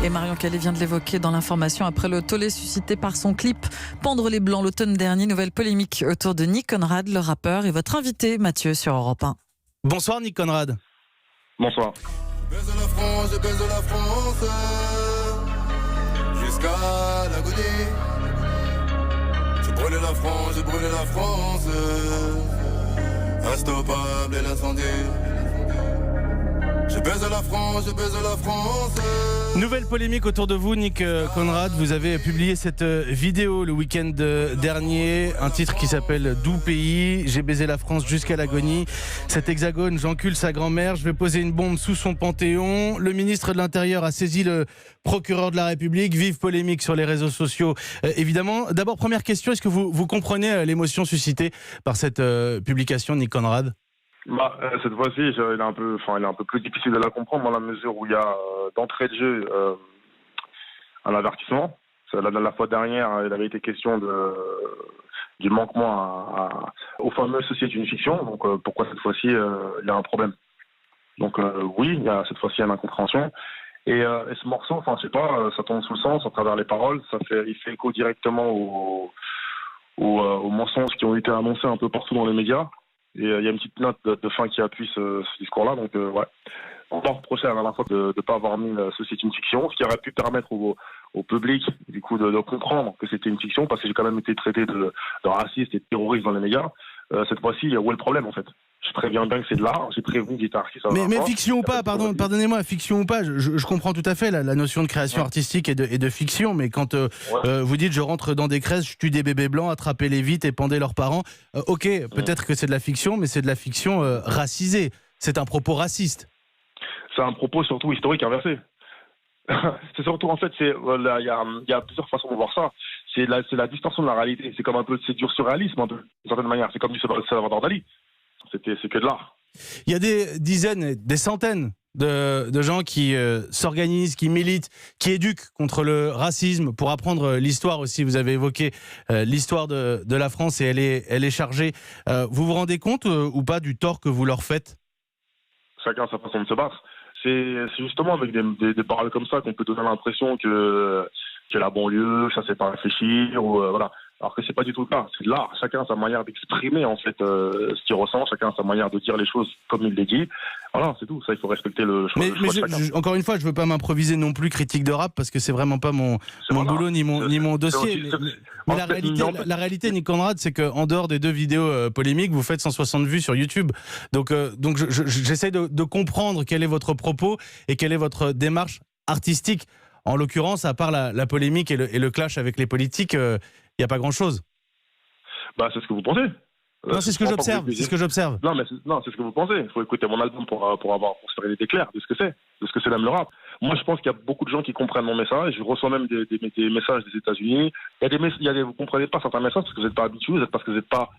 Et Marion Calais vient de l'évoquer dans l'information après le tollé suscité par son clip Pendre les Blancs l'automne dernier. Nouvelle polémique autour de Nick Conrad, le rappeur, et votre invité Mathieu sur Europe 1. Bonsoir Nick Conrad. Bonsoir. Je baise la France, jusqu'à l'agonie. J'ai brûlé la France, instoppable et l'incendie. Je baise la France. Nouvelle polémique autour de vous, Nick Conrad. Vous avez publié cette vidéo le week-end dernier, un titre qui s'appelle Doux pays, j'ai baisé la France jusqu'à l'agonie. Cet hexagone, j'encule sa grand-mère, je vais poser une bombe sous son panthéon. Le ministre de l'Intérieur a saisi le procureur de la République. Vive polémique sur les réseaux sociaux, évidemment. D'abord, première question, est-ce que vous comprenez l'émotion suscitée par cette publication, Nick Conrad ? Cette fois-ci, il est un peu plus difficile de la comprendre dans la mesure où il y a d'entrée de jeu un avertissement. La fois dernière, il avait été question du manquement au fameux ceci est une fiction. Donc pourquoi cette fois-ci il y a un problème. Donc oui, il y a cette fois-ci une incompréhension. Et ce morceau, je sais pas, ça tombe sous le sens à travers les paroles. Il fait écho directement aux mensonges qui ont été annoncés un peu partout dans les médias. Et il y a une petite note de fin qui appuie ce discours-là. Donc, ouais. On va reprocher à la dernière fois de ne pas avoir mis ceci est une fiction, ce qui aurait pu permettre au public, du coup, de comprendre que c'était une fiction, parce que j'ai quand même été traité de raciste et de terroriste dans les médias. Cette fois-ci, où est le problème, en fait ? Je préviens bien que c'est de l'art, j'ai prévenu qu'il était artiste. Mais fiction ou pas, pardonnez-moi, fiction ou pas, je comprends tout à fait la notion de création artistique et de fiction, mais quand vous dites je rentre dans des crèches, je tue des bébés blancs, attrapez-les vite et pendez leurs parents, ok, peut-être que c'est de la fiction, mais c'est de la fiction racisée, c'est un propos raciste. C'est un propos surtout historique inversé. C'est surtout, en fait, il y a plusieurs façons de voir ça. C'est la distorsion de la réalité, c'est comme un peu, c'est du surréalisme un peu, d'une certaine manière, c'est comme du Salvador Dali. C'est que de l'art. Il y a des dizaines, des centaines de gens qui s'organisent, qui militent, qui éduquent contre le racisme pour apprendre l'histoire aussi. Vous avez évoqué l'histoire de la France et elle est chargée. Vous vous rendez compte ou pas du tort que vous leur faites ? Chacun sa façon de se battre. C'est justement avec des paroles comme ça qu'on peut donner l'impression que la banlieue, ça c'est pas réfléchir, ou voilà. Alors que c'est pas du tout le cas, c'est de l'art. Chacun a sa manière d'exprimer en fait ce qu'il ressent, chacun a sa manière de dire les choses comme il les dit. Voilà, c'est tout. Ça, il faut respecter le choix. Encore une fois, je veux pas m'improviser non plus critique de rap parce que c'est vraiment pas mon boulot ni mon dossier. Mais la réalité, Nick Conrad, c'est qu'en dehors des deux vidéos polémiques, vous faites 160 vues sur YouTube. Donc j'essaie de comprendre quel est votre propos et quelle est votre démarche artistique. En l'occurrence, à part la polémique et le clash avec les politiques, il n'y a pas grand-chose. C'est ce que vous pensez. Non, c'est ce que j'observe. C'est ce que j'observe. Non, c'est ce que vous pensez. Il faut écouter mon album pour se faire une idée claire de ce que c'est même le rap. Moi, je pense qu'il y a beaucoup de gens qui comprennent mon message. Je reçois même des messages des États-Unis. Vous comprenez pas certains messages parce que vous n'êtes pas habitué, parce que vous n'êtes pas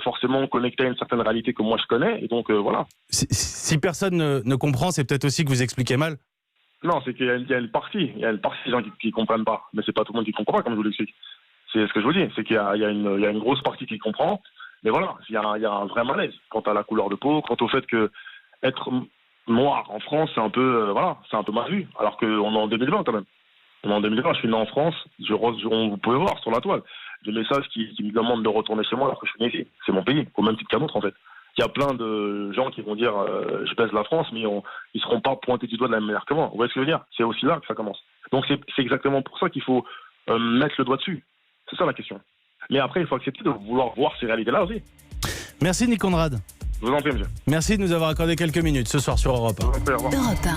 forcément connecté à une certaine réalité que moi je connais. Et donc voilà. Si personne ne comprend, c'est peut-être aussi que vous expliquez mal. Non, c'est qu'il y a une partie des gens qui comprennent pas. Mais c'est pas tout le monde qui comprend pas, comme je vous l'explique. C'est ce que je vous dis, c'est qu'il y a une grosse partie qui comprend, mais voilà, il y a un vrai malaise quant à la couleur de peau, quant au fait que être noir en France, c'est un peu mal vu, alors qu'on est en 2020 quand même. On est en 2020, je suis né en France, vous pouvez voir sur la toile, des messages qui me demandent de retourner chez moi alors que je suis né ici. C'est mon pays, au même titre qu'un autre en fait. Il y a plein de gens qui vont dire je baise la France, mais ils seront pas pointés du doigt de la même manière que moi. Vous voyez ce que je veux dire ? C'est aussi là que ça commence. Donc c'est exactement pour ça qu'il faut mettre le doigt dessus. C'est ça la question. Mais après, il faut accepter de vouloir voir ces réalités-là aussi. Merci Nick Conrad. Je vous en prie, monsieur. Merci de nous avoir accordé quelques minutes ce soir sur Europe 1. Je vous en prie, au revoir. Europe 1.